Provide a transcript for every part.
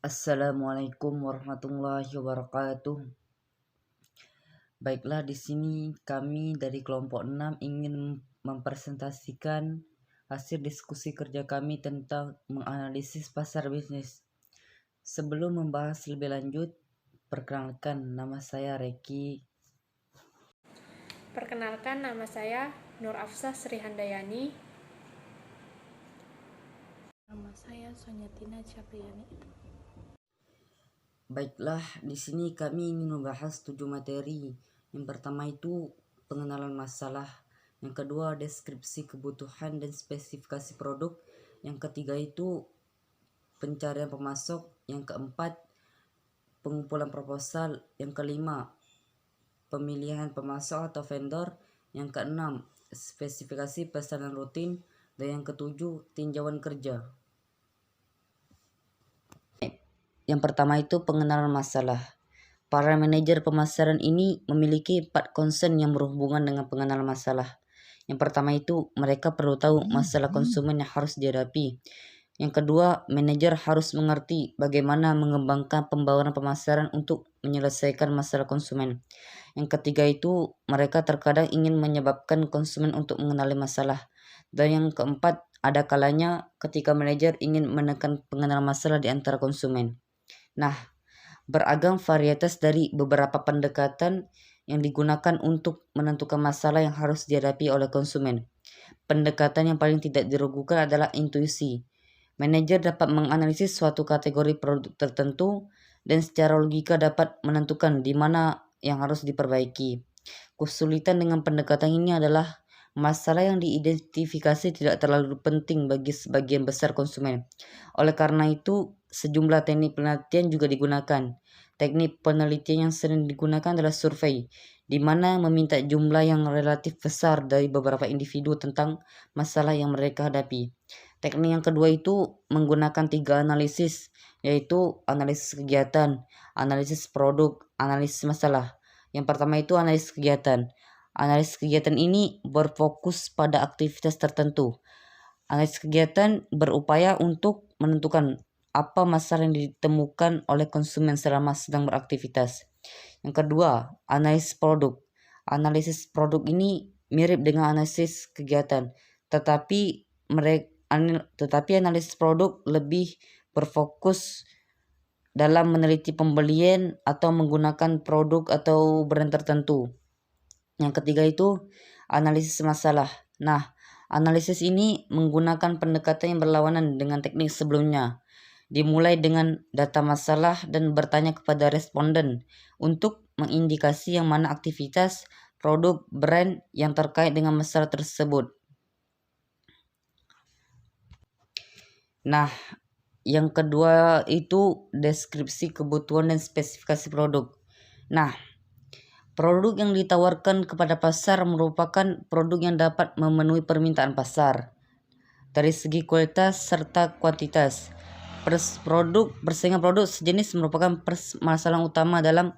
Assalamualaikum warahmatullahi wabarakatuh. Baiklah, di sini kami dari kelompok 6 ingin mempresentasikan hasil diskusi kerja kami tentang menganalisis pasar bisnis. Sebelum membahas lebih lanjut, perkenalkan, nama saya Reki. Perkenalkan, nama saya Nur Afsah Sri Handayani. Nama saya Sonyatina Capriani. Baiklah, di sini kami ingin membahas 7 materi. Yang pertama itu pengenalan masalah, yang kedua deskripsi kebutuhan dan spesifikasi produk, yang ketiga itu pencarian pemasok, yang keempat pengumpulan proposal, yang kelima pemilihan pemasok atau vendor, yang keenam spesifikasi pesanan rutin, dan yang ketujuh tinjauan kerja. Yang pertama itu pengenalan masalah. Para manajer pemasaran ini memiliki 4 concern yang berhubungan dengan pengenalan masalah. Yang pertama itu mereka perlu tahu masalah konsumen yang harus dihadapi. Yang kedua, manajer harus mengerti bagaimana mengembangkan pembawaan pemasaran untuk menyelesaikan masalah konsumen. Yang ketiga itu mereka terkadang ingin menyebabkan konsumen untuk mengenali masalah. Dan yang keempat, ada kalanya ketika manajer ingin menekan pengenalan masalah di antara konsumen. Nah, beragam varietas dari beberapa pendekatan yang digunakan untuk menentukan masalah yang harus dihadapi oleh konsumen. Pendekatan yang paling tidak diragukan adalah intuisi. Manajer dapat menganalisis suatu kategori produk tertentu dan secara logika dapat menentukan di mana yang harus diperbaiki. Kesulitan dengan pendekatan ini adalah masalah yang diidentifikasi tidak terlalu penting bagi sebagian besar konsumen. Oleh karena itu, sejumlah teknik penelitian juga digunakan. Teknik penelitian yang sering digunakan adalah survei, di mana meminta jumlah yang relatif besar dari beberapa individu tentang masalah yang mereka hadapi. Teknik yang kedua itu menggunakan 3 analisis, yaitu analisis kegiatan, analisis produk, analisis masalah. Yang pertama itu analisis kegiatan. Analisis kegiatan ini berfokus pada aktivitas tertentu. Analisis kegiatan berupaya untuk menentukan apa masalah yang ditemukan oleh konsumen selama sedang beraktivitas. Yang kedua, analisis produk. Analisis produk ini mirip dengan analisis kegiatan, tetapi analisis produk lebih berfokus dalam meneliti pembelian atau menggunakan produk atau brand tertentu. Yang ketiga itu analisis masalah. Nah, analisis ini menggunakan pendekatan yang berlawanan dengan teknik sebelumnya. Dimulai dengan data masalah dan bertanya kepada responden untuk mengindikasi yang mana aktivitas, produk, brand yang terkait dengan masalah tersebut. Nah, yang kedua itu deskripsi kebutuhan dan spesifikasi produk. Nah, produk yang ditawarkan kepada pasar merupakan produk yang dapat memenuhi permintaan pasar dari segi kualitas serta kuantitas. Persaingan produk sejenis merupakan permasalahan utama dalam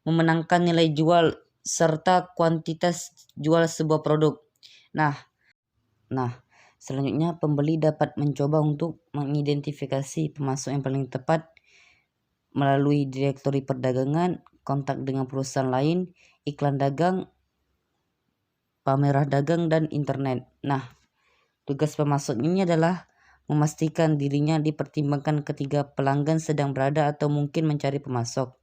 memenangkan nilai jual serta kuantitas jual sebuah produk. Nah, selanjutnya pembeli dapat mencoba untuk mengidentifikasi pemasok yang paling tepat melalui direktori perdagangan, kontak dengan perusahaan lain, iklan dagang, pameran dagang, dan internet. Nah, tugas pemasok ini adalah memastikan dirinya dipertimbangkan ketika pelanggan sedang berada atau mungkin mencari pemasok.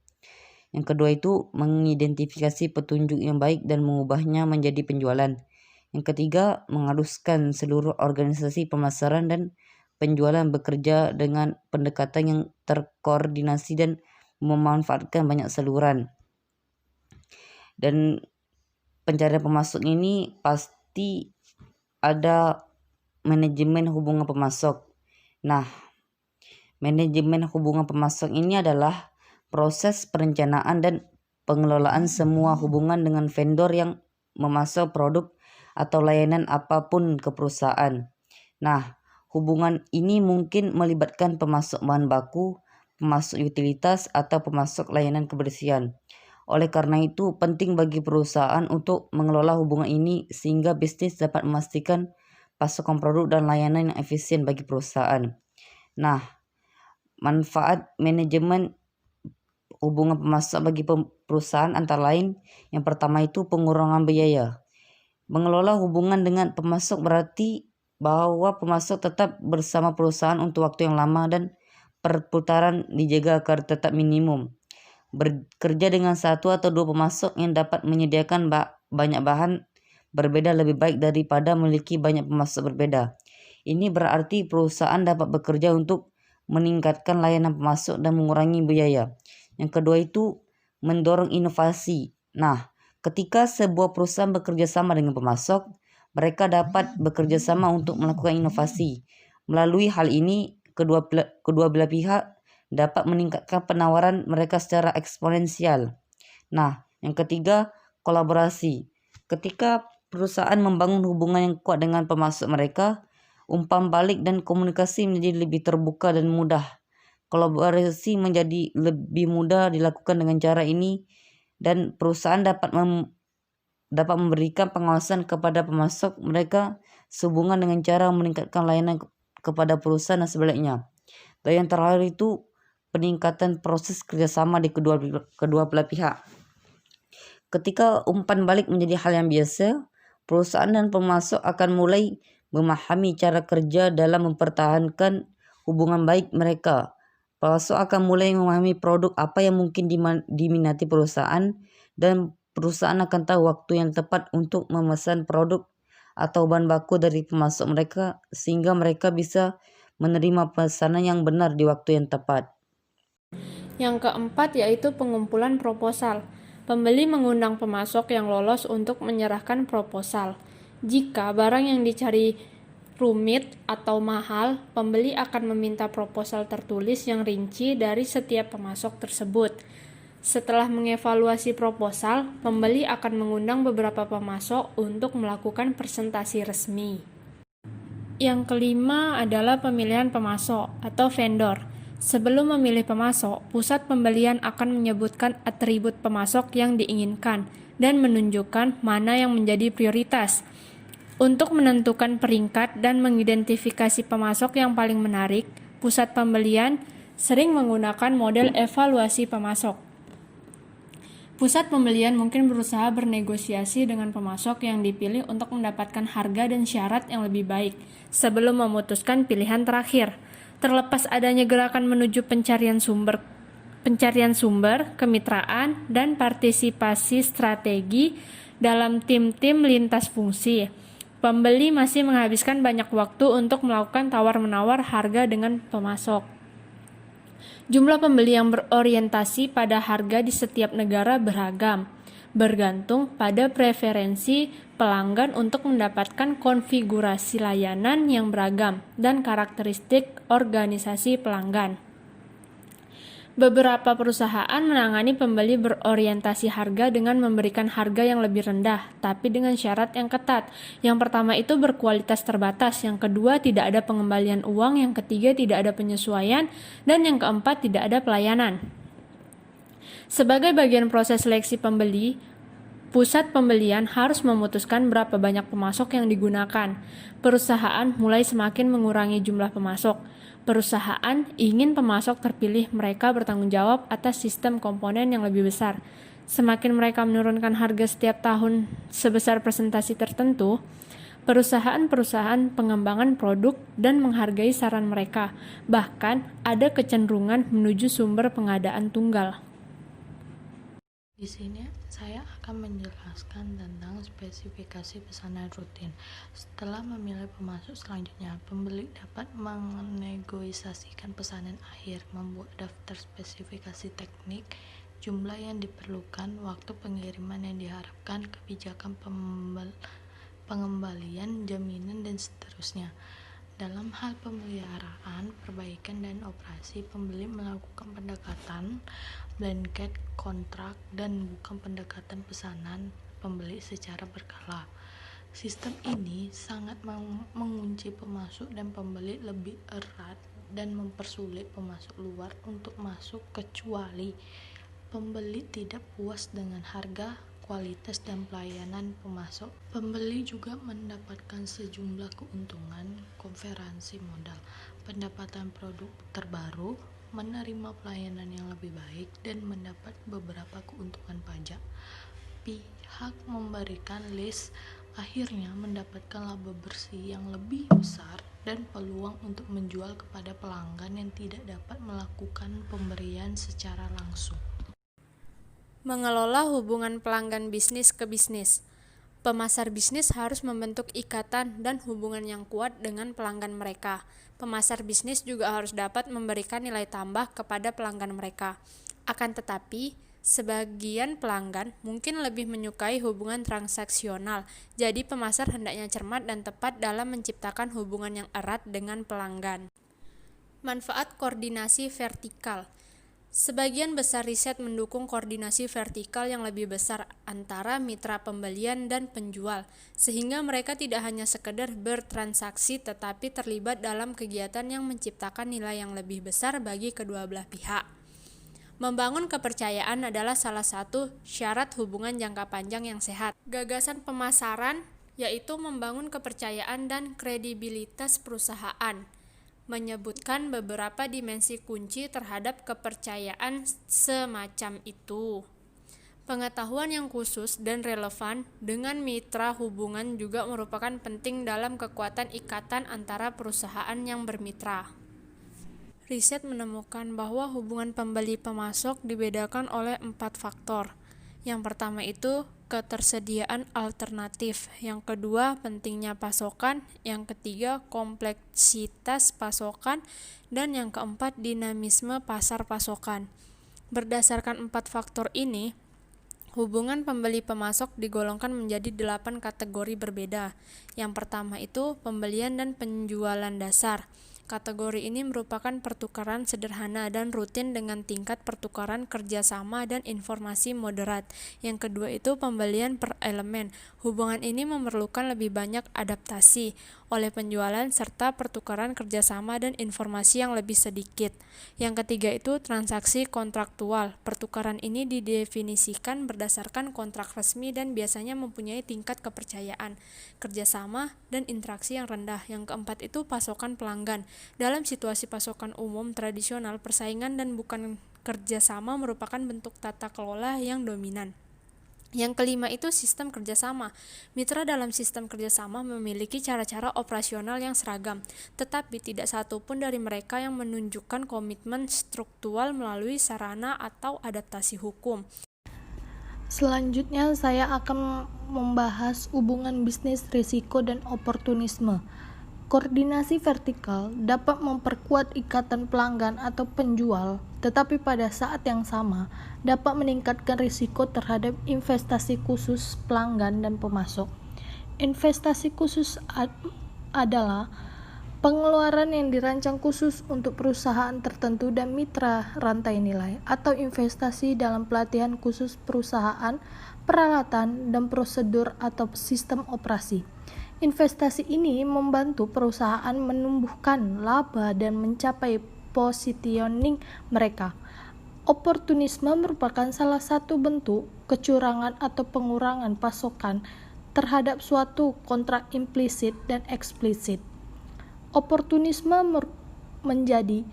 Yang kedua itu mengidentifikasi petunjuk yang baik dan mengubahnya menjadi penjualan. Yang ketiga, mengharuskan seluruh organisasi pemasaran dan penjualan bekerja dengan pendekatan yang terkoordinasi dan memanfaatkan banyak saluran. Dan pencarian pemasok ini pasti ada manajemen hubungan pemasok. Nah, manajemen hubungan pemasok ini adalah proses perencanaan dan pengelolaan semua hubungan dengan vendor yang memasok produk atau layanan apapun ke perusahaan. Nah, hubungan ini mungkin melibatkan pemasok bahan baku, pemasok utilitas, atau pemasok layanan kebersihan. Oleh karena itu, penting bagi perusahaan untuk mengelola hubungan ini sehingga bisnis dapat memastikan pasokan produk dan layanan yang efisien bagi perusahaan. Nah, Manfaat manajemen hubungan pemasok bagi perusahaan antara lain, yang pertama itu pengurangan biaya. Mengelola hubungan dengan pemasok berarti bahwa pemasok tetap bersama perusahaan untuk waktu yang lama dan perputaran dijaga agar tetap minimum. Bekerja dengan satu atau dua pemasok yang dapat menyediakan banyak bahan berbeda lebih baik daripada memiliki banyak pemasok berbeda. Ini berarti perusahaan dapat bekerja untuk meningkatkan layanan pemasok dan mengurangi biaya. Yang kedua itu mendorong inovasi. Nah, ketika sebuah perusahaan bekerja sama dengan pemasok, mereka dapat bekerja sama untuk melakukan inovasi. Melalui hal ini, kedua belah pihak dapat meningkatkan penawaran mereka secara eksponensial. Nah, yang ketiga, kolaborasi. Ketika perusahaan membangun hubungan yang kuat dengan pemasok mereka, umpan balik dan komunikasi menjadi lebih terbuka dan mudah. Kolaborasi menjadi lebih mudah dilakukan dengan cara ini, dan perusahaan dapat memberikan pengawasan kepada pemasok mereka sehubungan dengan cara meningkatkan layanan kepada perusahaan dan sebaliknya. Dan yang terakhir itu peningkatan proses kerjasama di kedua belah pihak. Ketika umpan balik menjadi hal yang biasa, perusahaan dan pemasok akan mulai memahami cara kerja dalam mempertahankan hubungan baik mereka. Pemasok akan mulai memahami produk apa yang mungkin diminati perusahaan, dan perusahaan akan tahu waktu yang tepat untuk memesan produk atau bahan baku dari pemasok mereka sehingga mereka bisa menerima pesanan yang benar di waktu yang tepat. Yang keempat yaitu pengumpulan proposal. Pembeli mengundang pemasok yang lolos untuk menyerahkan proposal. Jika barang yang dicari rumit atau mahal, pembeli akan meminta proposal tertulis yang rinci dari setiap pemasok tersebut. Setelah mengevaluasi proposal, pembeli akan mengundang beberapa pemasok untuk melakukan presentasi resmi. Yang kelima adalah pemilihan pemasok atau vendor. Sebelum memilih pemasok, pusat pembelian akan menyebutkan atribut pemasok yang diinginkan dan menunjukkan mana yang menjadi prioritas. Untuk menentukan peringkat dan mengidentifikasi pemasok yang paling menarik, pusat pembelian sering menggunakan model evaluasi pemasok. Pusat pembelian mungkin berusaha bernegosiasi dengan pemasok yang dipilih untuk mendapatkan harga dan syarat yang lebih baik sebelum memutuskan pilihan terakhir. Terlepas adanya gerakan menuju pencarian sumber, kemitraan, dan partisipasi strategi dalam tim-tim lintas fungsi, pembeli masih menghabiskan banyak waktu untuk melakukan tawar-menawar harga dengan pemasok. Jumlah pembeli yang berorientasi pada harga di setiap negara beragam, bergantung pada preferensi pelanggan untuk mendapatkan konfigurasi layanan yang beragam dan karakteristik organisasi pelanggan. Beberapa perusahaan menangani pembeli berorientasi harga dengan memberikan harga yang lebih rendah, tapi dengan syarat yang ketat. Yang pertama itu berkualitas terbatas, yang kedua tidak ada pengembalian uang, yang ketiga tidak ada penyesuaian, dan yang keempat tidak ada pelayanan. Sebagai bagian proses seleksi pembeli, pusat pembelian harus memutuskan berapa banyak pemasok yang digunakan. Perusahaan mulai semakin mengurangi jumlah pemasok. Perusahaan ingin pemasok terpilih mereka bertanggung jawab atas sistem komponen yang lebih besar. Semakin mereka menurunkan harga setiap tahun sebesar presentasi tertentu, perusahaan-perusahaan pengembangan produk dan menghargai saran mereka. Bahkan ada kecenderungan menuju sumber pengadaan tunggal. Di sini saya akan menjelaskan tentang spesifikasi pesanan rutin. Setelah memilih pemasok selanjutnya, pembeli dapat menegosiasikan pesanan akhir, membuat daftar spesifikasi teknik, jumlah yang diperlukan, waktu pengiriman yang diharapkan, kebijakan pengembalian, jaminan, dan seterusnya. Dalam hal pemeliharaan, perbaikan, dan operasi, pembeli melakukan pendekatan blanket kontrak dan bukan pendekatan pesanan pembeli secara berkala. Sistem ini sangat mengunci pemasok dan pembeli lebih erat dan mempersulit pemasok luar untuk masuk kecuali pembeli tidak puas dengan harga, kualitas, dan pelayanan pemasok. Pembeli juga mendapatkan sejumlah keuntungan, konferensi modal, pendapatan produk terbaru, menerima pelayanan yang lebih baik, dan mendapat beberapa keuntungan pajak. Pihak memberikan lease akhirnya mendapatkan laba bersih yang lebih besar dan peluang untuk menjual kepada pelanggan yang tidak dapat melakukan pemberian secara langsung. Mengelola hubungan pelanggan bisnis ke bisnis. Pemasar bisnis harus membentuk ikatan dan hubungan yang kuat dengan pelanggan mereka. Pemasar bisnis juga harus dapat memberikan nilai tambah kepada pelanggan mereka. Akan tetapi, sebagian pelanggan mungkin lebih menyukai hubungan transaksional, jadi pemasar hendaknya cermat dan tepat dalam menciptakan hubungan yang erat dengan pelanggan. Manfaat koordinasi vertikal. Sebagian besar riset mendukung koordinasi vertikal yang lebih besar antara mitra pembelian dan penjual, sehingga mereka tidak hanya sekedar bertransaksi tetapi terlibat dalam kegiatan yang menciptakan nilai yang lebih besar bagi kedua belah pihak. Membangun kepercayaan adalah salah satu syarat hubungan jangka panjang yang sehat. Gagasan pemasaran yaitu membangun kepercayaan dan kredibilitas perusahaan, menyebutkan beberapa dimensi kunci terhadap kepercayaan semacam itu. Pengetahuan yang khusus dan relevan dengan mitra hubungan juga merupakan penting dalam kekuatan ikatan antara perusahaan yang bermitra. Riset menemukan bahwa hubungan pembeli-pemasok dibedakan oleh 4 faktor. Yang pertama itu ketersediaan alternatif, yang kedua pentingnya pasokan, yang ketiga kompleksitas pasokan, dan yang keempat dinamisme pasar pasokan. Berdasarkan 4 faktor ini, hubungan pembeli-pemasok digolongkan menjadi 8 kategori berbeda. Yang pertama itu pembelian dan penjualan dasar. Kategori ini merupakan pertukaran sederhana dan rutin dengan tingkat pertukaran kerjasama dan informasi moderat. Yang kedua itu pembelian per elemen. Hubungan ini memerlukan lebih banyak adaptasi oleh penjualan serta pertukaran kerjasama dan informasi yang lebih sedikit. Yang ketiga itu transaksi kontraktual. Pertukaran ini didefinisikan berdasarkan kontrak resmi dan biasanya mempunyai tingkat kepercayaan, kerjasama, dan interaksi yang rendah. Yang keempat itu pasokan pelanggan. Dalam situasi pasokan umum tradisional, persaingan dan bukan kerjasama merupakan bentuk tata kelola yang dominan. Yang kelima itu sistem kerjasama. Mitra dalam sistem kerjasama memiliki cara-cara operasional yang seragam, tetapi tidak satu pun dari mereka yang menunjukkan komitmen struktural melalui sarana atau adaptasi hukum. Selanjutnya saya akan membahas hubungan bisnis risiko dan oportunisme. Koordinasi vertikal dapat memperkuat ikatan pelanggan atau penjual, tetapi pada saat yang sama dapat meningkatkan risiko terhadap investasi khusus pelanggan dan pemasok. Investasi khusus adalah pengeluaran yang dirancang khusus untuk perusahaan tertentu dan mitra rantai nilai, atau investasi dalam pelatihan khusus perusahaan, peralatan, dan prosedur atau sistem operasi. Investasi ini membantu perusahaan menumbuhkan laba dan mencapai positioning mereka. Oportunisme merupakan salah satu bentuk kecurangan atau pengurangan pasokan terhadap suatu kontrak implisit dan eksplisit. Oportunisme menjadi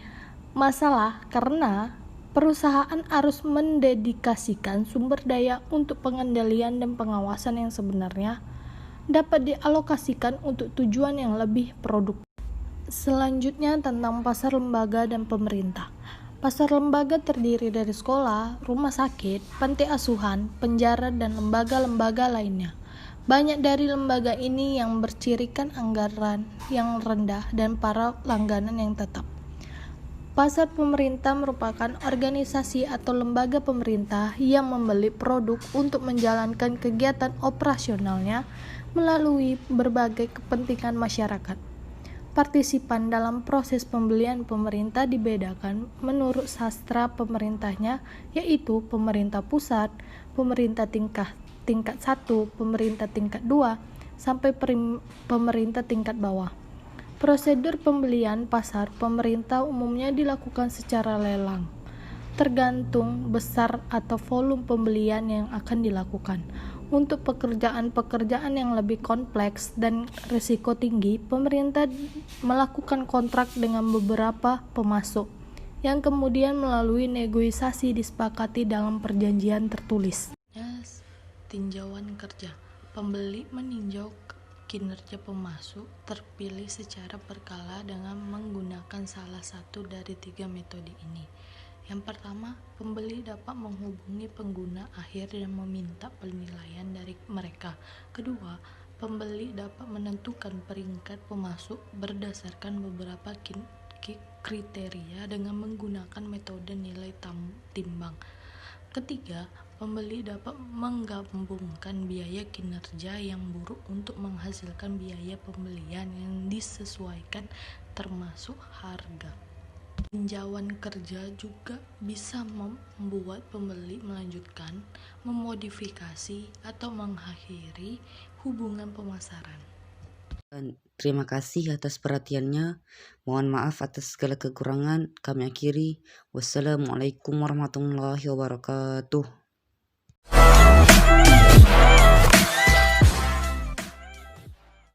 masalah karena perusahaan harus mendedikasikan sumber daya untuk pengendalian dan pengawasan yang sebenarnya dapat dialokasikan untuk tujuan yang lebih produktif. Selanjutnya tentang pasar lembaga dan pemerintah. Pasar lembaga terdiri dari sekolah, rumah sakit, panti asuhan, penjara, dan lembaga-lembaga lainnya. Banyak dari lembaga ini yang bercirikan anggaran yang rendah dan para langganan yang tetap. Pasar pemerintah merupakan organisasi atau lembaga pemerintah yang membeli produk untuk menjalankan kegiatan operasionalnya melalui berbagai kepentingan masyarakat. Partisipan dalam proses pembelian pemerintah dibedakan menurut sastra pemerintahnya, yaitu pemerintah pusat, pemerintah tingkat 1, pemerintah tingkat 2, sampai pemerintah tingkat bawah. Prosedur pembelian pasar pemerintah umumnya dilakukan secara lelang, tergantung besar atau volume pembelian yang akan dilakukan. Untuk pekerjaan-pekerjaan yang lebih kompleks dan risiko tinggi, pemerintah melakukan kontrak dengan beberapa pemasok, yang kemudian melalui negosiasi disepakati dalam perjanjian tertulis. Tinjauan kerja. Pembeli meninjau kinerja pemasok terpilih secara berkala dengan menggunakan salah satu dari 3 metode ini. Yang pertama, pembeli dapat menghubungi pengguna akhir dan meminta penilaian dari mereka. Kedua, pembeli dapat menentukan peringkat pemasok berdasarkan beberapa kriteria dengan menggunakan metode nilai timbang. Ketiga, pembeli dapat menggabungkan biaya kinerja yang buruk untuk menghasilkan biaya pembelian yang disesuaikan termasuk harga. Tinjauan kerja juga bisa membuat pembeli melanjutkan, memodifikasi, atau mengakhiri hubungan pemasaran. Dan terima kasih atas perhatiannya. Mohon maaf atas segala kekurangan. Kami akhiri. Wassalamualaikum warahmatullahi wabarakatuh.